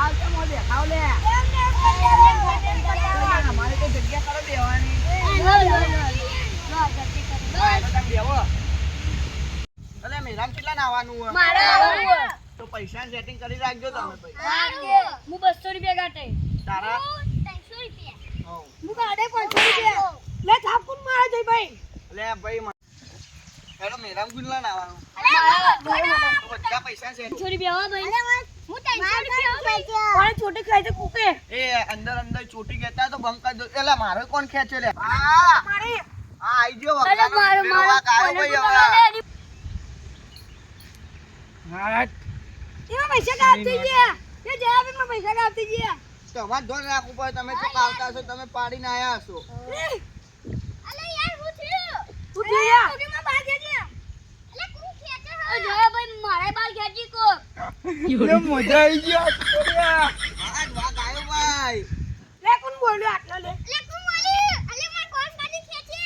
હાલ તો મોં દેખાવ લે. અમારે તો જગ્યા કરો બેહવાની. હા, તો તમે બેહો. અલે મેરામ કેટલા નાવાનું હે? તો પૈસા સેટિંગ કરી રાખજો તમે ભાઈ. હું 200 રૂપિયા કાટે તારા 300 રૂપિયા હોવ. હું કાઢે 500 રૂપિયા લે થાપુન મારે જઈ ભાઈ અલે ભાઈ હેલો મેરામ કેટલા નાવાનું? તો બધા પૈસા સેટિંગ 300 રૂપિયા હો ભાઈ હું 300 રૂપિયા હો ભાઈ કોણ છોટે ખાય છે કુકે એ અંદર ચોટી ગેતા તો બંક કરી દો. એલા મારો કોણ ખેંચે લે? હા મારી આઈ ગયો અરે મારો વગડાનો આયો ભાઈ હવે. હા એમાં પૈસા કાપતી ગયા એ જવાબ એમાં પૈસા કાપતી ગયા તમારે ધોન રાખવું પડે. તમે તો કાવતા છો, તમે પાડીને આયા હશો. અલે યાર હું થયું તું થયા કોડીમાં બાલ ખેંચે અલે કોણ ખેંચે હે જવાબ ભાઈ મારે બાલ ખેંચી કો મજા આવી ગઈ હા વાગ આયો ભાઈ. લે કોણ બોલ્યો આટલો લે કોણ બોલ્યો અલે માર કોણ બાડી ખેંચે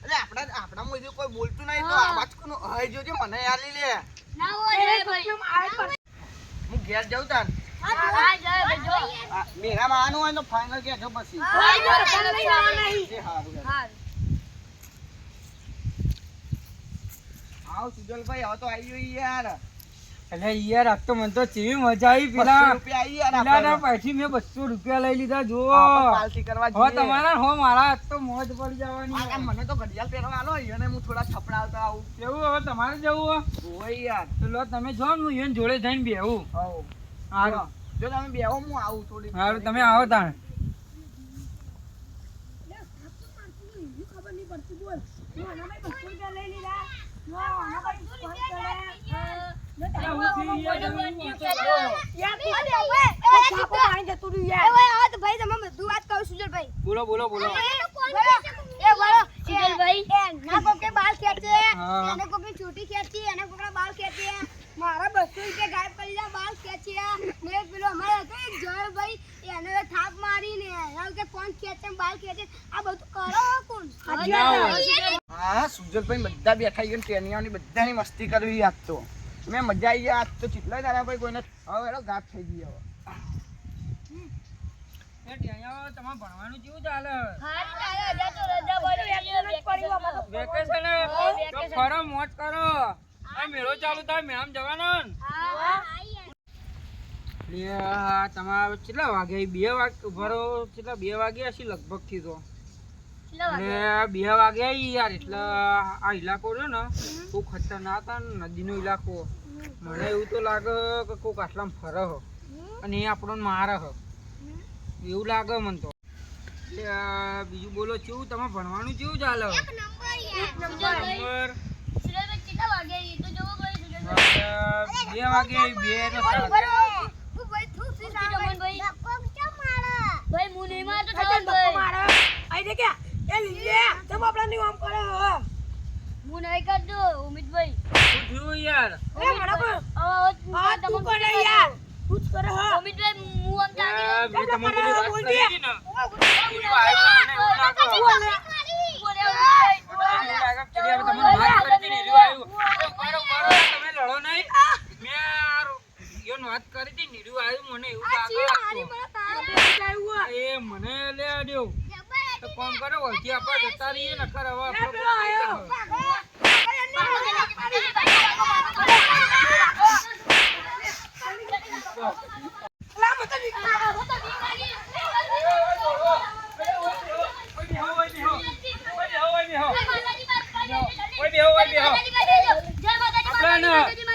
અરે આપણા મોજે કોઈ બોલતું નહીં તો આવાજ કોનો હઈ જોજે મને આલી લે. ના હોય ભાઈ હું ઘેર જાઉં તાન. હા જાય ભાઈ જો મેરા માનું હોય તો ફાઇનલ કેજો પછી. હા જો નહીં એ હારું યાર. હા આવ સુજલભાઈ હવે તો આવી ગયો યાર. અરે યાર આ તો મને તો કેવી મજા આવી 200 પેલા રૂપિયા આવી યાર પેલાના આપણે. પાછી મેં 200 રૂપિયા લઈ લીધા જો આપણે પાલટી કરવા હો જઈએ. તમારા હો મારા આજ તો મોજ પડી જવાની આ મને તો ઘડિયાળ પહેરવા આલો અને હું થોડા છપડાવતા આવું. કેવું હવે તમારે જવું ઓય યાર. તો લો તમે જો ને હું એને જોડે જઈને બેહું હવ. હારું જો તમે બેહો હું આવું થોડી. હારું તમે આવો તાણ ખબર નહીં પડતી બોલ હું આના ભાઈ 200 રૂપિયા લઈ લીધા હું આના ભાઈ ફોન કરે બોલો બોલો બોલો મારા 200 રૂપિયા ગાયબ કરી દીધા બાલ ખેંચ્યા મેં પેલો અમારે હતો એક જય ભાઈ એને થાપ મારીને એના કે કોણ ખેંચે બાલ ખેંચે આ બધું કરો કોણ હા સુજલભાઈ બધા બેઠા ગયા ટ્રેનિયાની બધાની મસ્તી કરવી આજ તો. મેં મજા આવી આજ તો ચીટલા તારા ભાઈ કોઈને હવે એનો ગાત થઈ ગઈ હવે. તમારે ભણવાનું કેવું ચાલે વેકેશન તો ફરો મોજ કરો આ મેળો ચાલુ થાય મેળામાં જવાનો ને તમારે કેટલા વાગે 2 વાગે ભરો કેટલા 2 વાગે હશે લગભગ થી તો એટલે 2 વાગે આવી યાર એટલે આ ઇલાકો છે ને બહુ ખતરનાક ને નદીનો ઇલાકો મને એવું તો લાગે કે કોક આટલામાં ફરે હો અને એ આપણને મારે હો એવું લાગે મને તો એટલે બીજું બોલો કેવું તમે ભણવાનું કેવું ચાલે નંબર 2 વાગે 2 તો યાર મેં તમને વાત કરી હતી ને વાત કરી હતી નીડું આવ્યું મને એવું લાગે એ મને લે દેવ તો કોમ કરો વળથી આપણે જતા રહીએ ને ખર હવે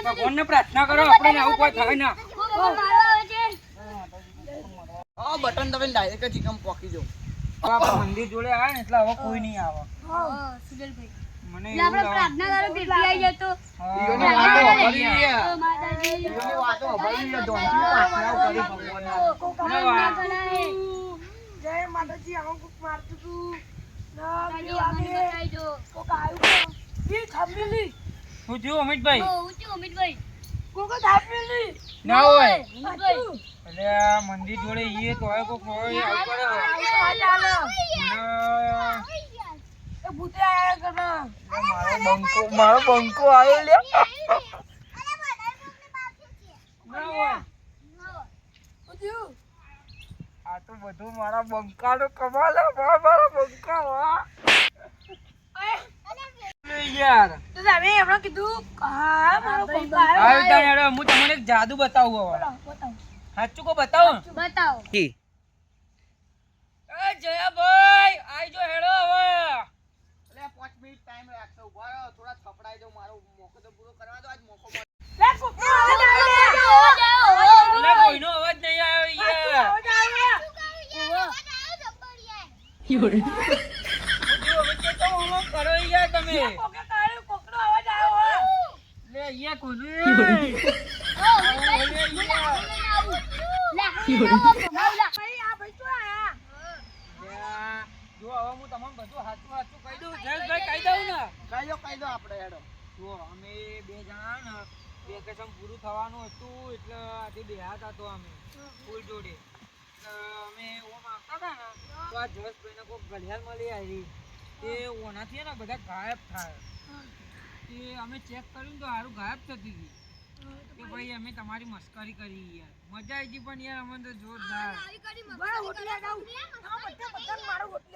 ભગવાનને પ્રાર્થના કરો આપણે આવું કોઈ થાય ના બટન તમે ડાયરેક્ટ ચિકન પોકી જો. આપણા મંદિર જોડે આવે ને એટલે હવે કોઈ નહીં આવે મને એવું લાગે ઈયોની વાતો હંભળી લે. ઈયોની વાતો હંભળી લે. ધોનથી પ્રાર્થનાઓ કરી ભગવાનને. જય માતાજી આમ કોક મારતું તું હું થયું અમિતભાઈ ના ના હોય એટલે આ મંદિર જોડે ઈએ તો હોય કોક હોય આવું કરે મારો બંકો આવ્યો લે. ના હોય બધું મારા બંકાનો કમાલ હે, મારા બંકા વાહ. યાર તો તમે એમણે કીધું હા મારો પપ્પા હવે તારે હેડો, હું તમને એક જાદુ બતાવું હવે. બતાવો સાચું કો બતાવો? બતાવો એ જયાભાઈ આઈજો હેડો હવે. એટલે 5 મિનિટ ટાઈમ રાખતો ઉભા રહો, થોડા થપડાઈ દો, મારો મોકો તો પૂરો કરવા દો. આજ મોકો મળે. એટલે કોઈનો અવાજ નહીં આવ્યો યાર. કરો યાર તમે. લે યાર કોનું જો હવે હું તમને બધું સાચું સાચું કહી દઉં. જયેશભાઈ કહી દઉં ને? કહી દો આપણે હેડો. જો અમે બે જણા ને વેકેશન પૂરું થવાનું હતું એટલે આજે બેહાતા તો અમે ફૂલ જોડે. એટલે અમે ઓમ આવતા હતા ને તો આ જયેશભાઈને કોઈક ઘડિયાળ મળી આવી. તે ઓનાથી ને બધા ગાયબ થાય. તે અમે ચેક કર્યું ને તો સારું ગાયબ થતી હતી. કે ભાઈ અમે તમારી મસ્કરી કરી યાર. મજા આવી ગઈ પણ યાર અમને તો જોરદાર.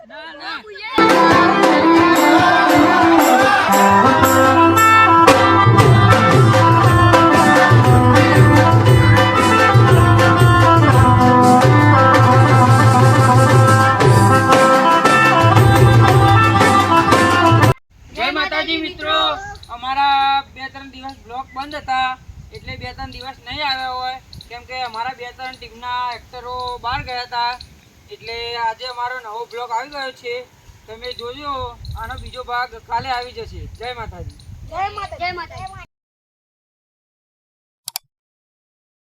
ના ના જય માતાજી મિત્રો. અમારા 2-3 દિવસ બ્લોગ બંધ હતા એટલે 2-3 દિવસ નહીં આવ્યા હોય કેમ કે અમારા 2-3 ટીમના એક્ટરો બહાર ગયા હતા. એટલે આજે અમારો નવો બ્લોગ આવી ગયો છે. તમે જોજો, આનો બીજો ભાગ કાલે આવી જશે. જય માતાજી. જય માતા જય માતા